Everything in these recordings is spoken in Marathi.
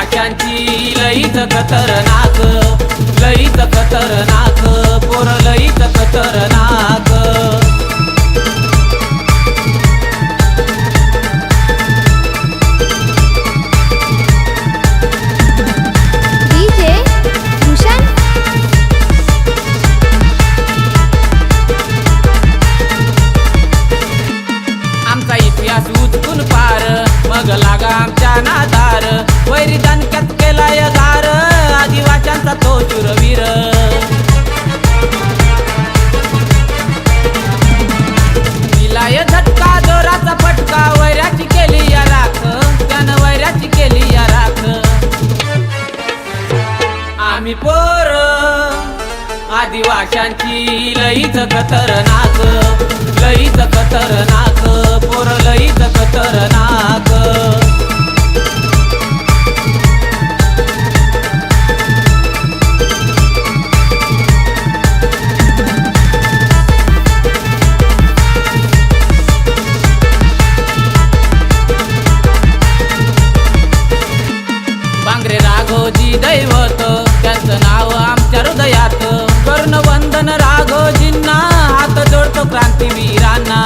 आदिवाशांची लईच खतरनाक, लईच खतरनाक, पोर लईच खतरनाक। डीजे भूषण आमचा इतिहास उचकून पार, मग लागा आमच्या नादार। वैरी दणक्यात केलाय गार, आदिवाशांचा तो शूरवीर। दिलाय झटका जोराचा फटका, वैऱ्याची केली या राख, त्यानं वैऱ्याची केली या राख। आम्ही पोर आदिवाशांची लईच खतरनाक, लईच खतरनाक, पोर लईच खतरनाक। बांगरे राघोजी दैवत, त्यांचं नाव आमच्या हृदयात। कर्णवंदन राघोजींना, हात जोडतो क्रांतीवीरांना।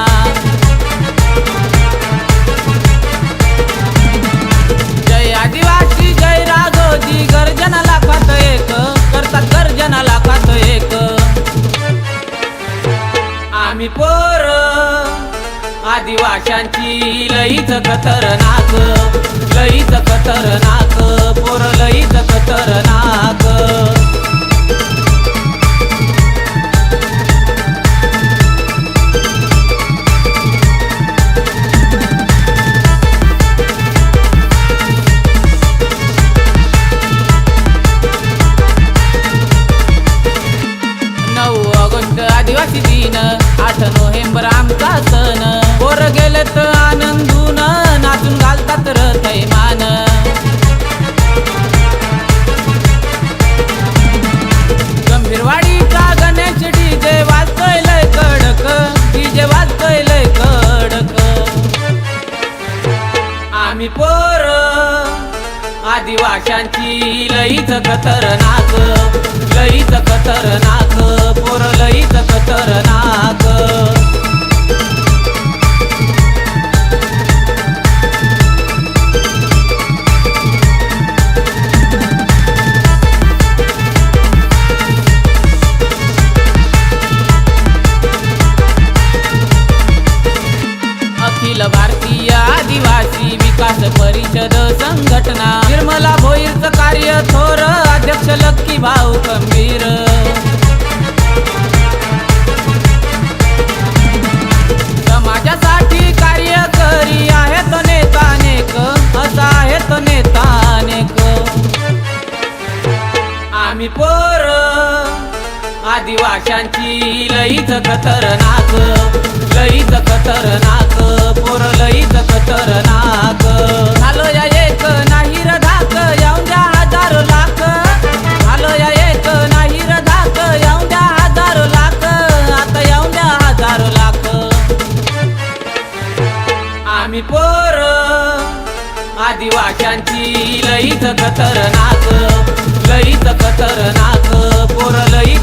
जय आदिवासी जय राघोजी, गर्जना लाखात एक, करतात गर्जना लाखात एक। आम्ही पोर आदिवाशांची लईच खतरनाक, लईच खतरनाक, पोर लईच खतरनाक। आदिवासी दिन 8 नोव्हेंबर आमचा सण। पोर गेलेत आनंदून, नाचून घालतात रथैमान। गंभीरवाडीचा गणेश डीजे वाजतोय लय कडक, डीजे वाजतोय लय कडक। आम्ही पोर आदिवाशांची लईच खतरनाक, लईच खतरनाक, पोर लईच खतरनाक। अखिल भारतीय आदिवासी विकास परिषद संघटना, निर्मला भोईरचं कार्य थोर, अध्यक्ष लक्की भाऊ खंबीर। समाजासाठी कार्य करी आहेत नेता अनेक, असा आहेत नेता अनेक। आम्ही पोर आदिवाशांची लईच खतरनाक, लईच खतरनाक, पोर लईच खतरनाक। झालो या एक नाही रधाक, येऊन द्या हजारो लाख। झालो या एक नाही रधाक, येऊन द्या हजारो लाख, आता येऊन द्या हजारो लाख। आम्ही पोर आदिवाशांची लईच खतरनाक, लईच खतरनाक, पोर लईच